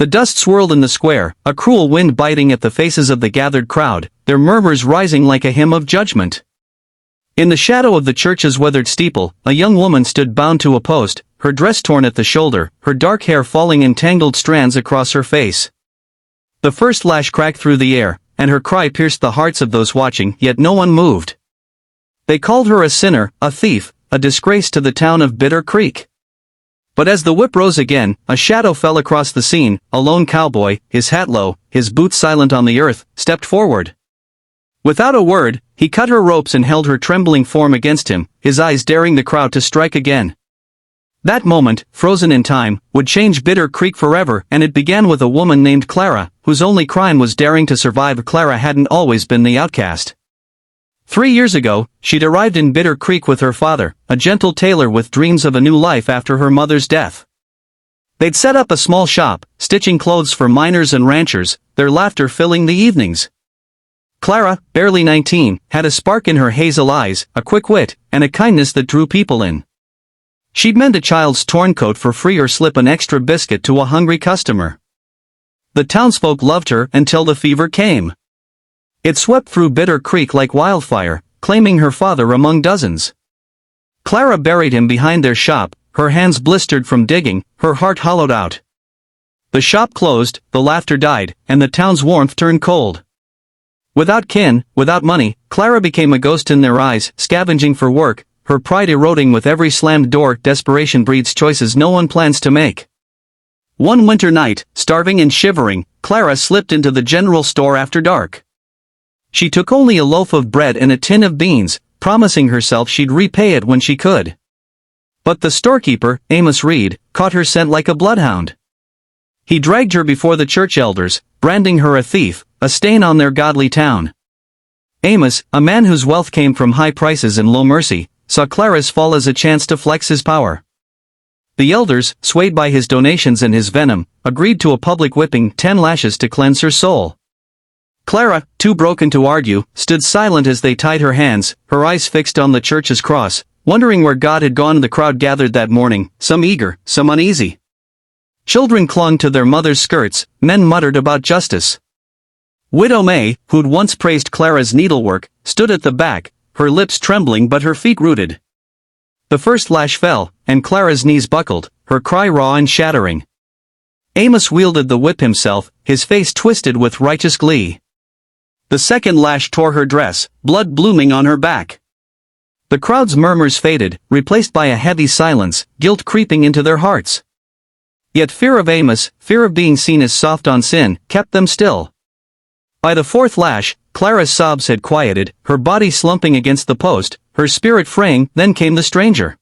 The dust swirled in the square, a cruel wind biting at the faces of the gathered crowd, their murmurs rising like a hymn of judgment. In the shadow of the church's weathered steeple, a young woman stood bound to a post, her dress torn at the shoulder, her dark hair falling in tangled strands across her face. The first lash cracked through the air, and her cry pierced the hearts of those watching, yet no one moved. They called her a sinner, a thief, a disgrace to the town of Bitter Creek. But as the whip rose again, a shadow fell across the scene. A lone cowboy, his hat low, his boots silent on the earth, stepped forward. Without a word, he cut her ropes and held her trembling form against him, his eyes daring the crowd to strike again. That moment, frozen in time, would change Bitter Creek forever, and it began with a woman named Clara, whose only crime was daring to survive. Clara hadn't always been the outcast. 3 years ago, she'd arrived in Bitter Creek with her father, a gentle tailor with dreams of a new life after her mother's death. They'd set up a small shop, stitching clothes for miners and ranchers, their laughter filling the evenings. Clara, barely 19, had a spark in her hazel eyes, a quick wit, and a kindness that drew people in. She'd mend a child's torn coat for free or slip an extra biscuit to a hungry customer. The townsfolk loved her until the fever came. It swept through Bitter Creek like wildfire, claiming her father among dozens. Clara buried him behind their shop, her hands blistered from digging, her heart hollowed out. The shop closed, the laughter died, and the town's warmth turned cold. Without kin, without money, Clara became a ghost in their eyes, scavenging for work, her pride eroding with every slammed door. Desperation breeds choices no one plans to make. One winter night, starving and shivering, Clara slipped into the general store after dark. She took only a loaf of bread and a tin of beans, promising herself she'd repay it when she could. But the storekeeper, Amos Reed, caught her scent like a bloodhound. He dragged her before the church elders, branding her a thief, a stain on their godly town. Amos, a man whose wealth came from high prices and low mercy, saw Clara's fall as a chance to flex his power. The elders, swayed by his donations and his venom, agreed to a public whipping, 10 lashes to cleanse her soul. Clara, too broken to argue, stood silent as they tied her hands, her eyes fixed on the church's cross, wondering where God had gone. The crowd gathered that morning, some eager, some uneasy. Children clung to their mothers' skirts, men muttered about justice. Widow May, who'd once praised Clara's needlework, stood at the back, her lips trembling but her feet rooted. The first lash fell, and Clara's knees buckled, her cry raw and shattering. Amos wielded the whip himself, his face twisted with righteous glee. The second lash tore her dress, blood blooming on her back. The crowd's murmurs faded, replaced by a heavy silence, guilt creeping into their hearts. Yet fear of Amos, fear of being seen as soft on sin, kept them still. By the fourth lash, Clara's sobs had quieted, her body slumping against the post, her spirit fraying. Then came the stranger.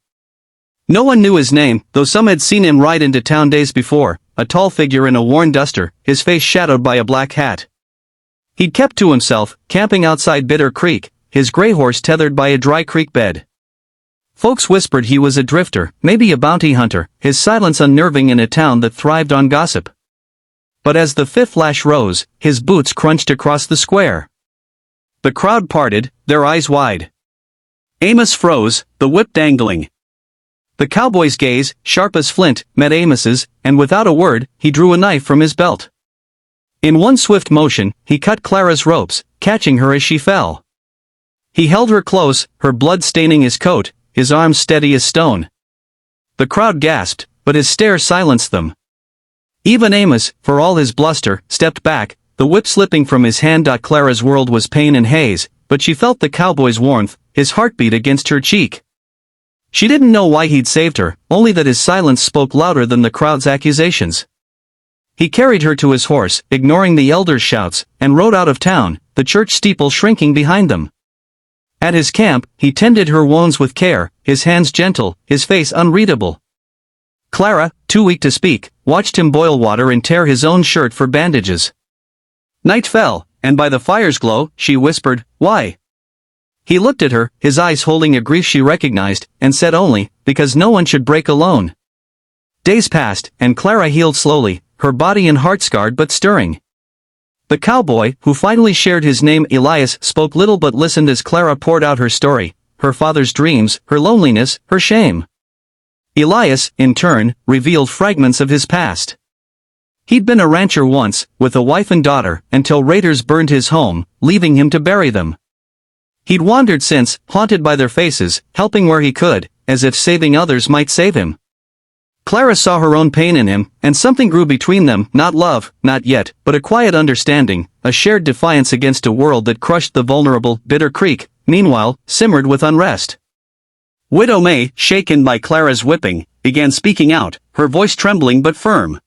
No one knew his name, though some had seen him ride into town days before, a tall figure in a worn duster, his face shadowed by a black hat. He'd kept to himself, camping outside Bitter Creek, his gray horse tethered by a dry creek bed. Folks whispered he was a drifter, maybe a bounty hunter, his silence unnerving in a town that thrived on gossip. But as the fifth lash rose, his boots crunched across the square. The crowd parted, their eyes wide. Amos froze, the whip dangling. The cowboy's gaze, sharp as flint, met Amos's, and without a word, he drew a knife from his belt. In one swift motion, he cut Clara's ropes, catching her as she fell. He held her close, her blood staining his coat, his arms steady as stone. The crowd gasped, but his stare silenced them. Even Amos, for all his bluster, stepped back, the whip slipping from his hand. Clara's world was pain and haze, but she felt the cowboy's warmth, his heartbeat against her cheek. She didn't know why he'd saved her, only that his silence spoke louder than the crowd's accusations. He carried her to his horse, ignoring the elders' shouts, and rode out of town, the church steeple shrinking behind them. At his camp, he tended her wounds with care, his hands gentle, his face unreadable. Clara, too weak to speak, watched him boil water and tear his own shirt for bandages. Night fell, and by the fire's glow, she whispered, "Why?" He looked at her, his eyes holding a grief she recognized, and said only, "Because no one should break alone." Days passed, and Clara healed slowly, her body and heart scarred but stirring. The cowboy, who finally shared his name Elias, spoke little but listened as Clara poured out her story, her father's dreams, her loneliness, her shame. Elias, in turn, revealed fragments of his past. He'd been a rancher once, with a wife and daughter, until raiders burned his home, leaving him to bury them. He'd wandered since, haunted by their faces, helping where he could, as if saving others might save him. Clara saw her own pain in him, and something grew between them, not love, not yet, but a quiet understanding, a shared defiance against a world that crushed the vulnerable. Bitter Creek, meanwhile, simmered with unrest. Widow May, shaken by Clara's whipping, began speaking out, her voice trembling but firm.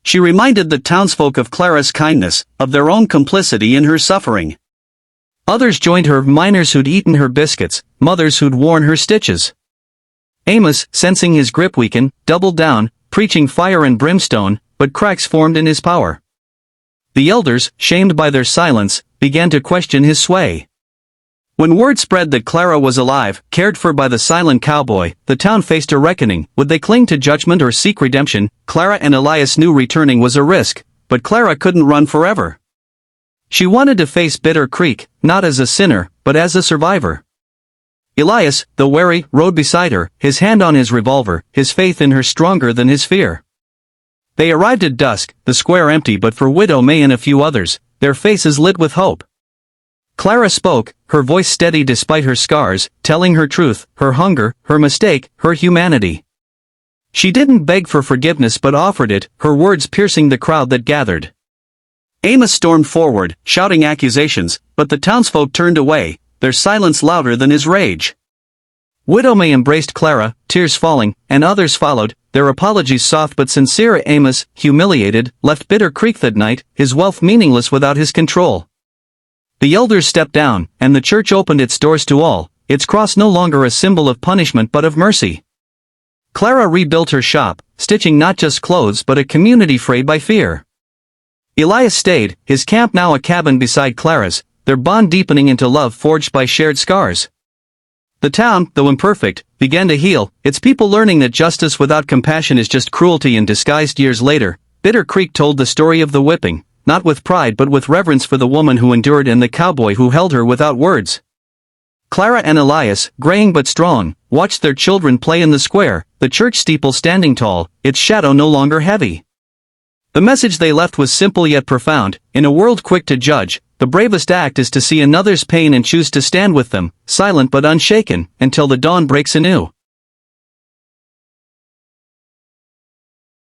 She reminded the townsfolk of Clara's kindness, of their own complicity in her suffering. Others joined her, miners who'd eaten her biscuits, mothers who'd worn her stitches. Amos, sensing his grip weaken, doubled down, preaching fire and brimstone, but cracks formed in his power. The elders, shamed by their silence, began to question his sway. When word spread that Clara was alive, cared for by the silent cowboy, the town faced a reckoning. Would they cling to judgment or seek redemption? Clara and Elias knew returning was a risk, but Clara couldn't run forever. She wanted to face Bitter Creek, not as a sinner, but as a survivor. Elias, though wary, rode beside her, his hand on his revolver, his faith in her stronger than his fear. They arrived at dusk, the square empty but for Widow May and a few others, their faces lit with hope. Clara spoke, her voice steady despite her scars, telling her truth, her hunger, her mistake, her humanity. She didn't beg for forgiveness but offered it, her words piercing the crowd that gathered. Amos stormed forward, shouting accusations, but the townsfolk turned away, their silence louder than his rage. Widow May embraced Clara, tears falling, and others followed, their apologies soft but sincere. Amos, humiliated, left Bitter Creek that night, his wealth meaningless without his control. The elders stepped down, and the church opened its doors to all, its cross no longer a symbol of punishment but of mercy. Clara rebuilt her shop, stitching not just clothes but a community frayed by fear. Elias stayed, his camp now a cabin beside Clara's, their bond deepening into love forged by shared scars. The town, though imperfect, began to heal, its people learning that justice without compassion is just cruelty in disguise. Years later, Bitter Creek told the story of the whipping, not with pride but with reverence for the woman who endured and the cowboy who held her without words. Clara and Elias, graying but strong, watched their children play in the square, the church steeple standing tall, its shadow no longer heavy. The message they left was simple yet profound. In a world quick to judge, the bravest act is to see another's pain and choose to stand with them, silent but unshaken, until the dawn breaks anew.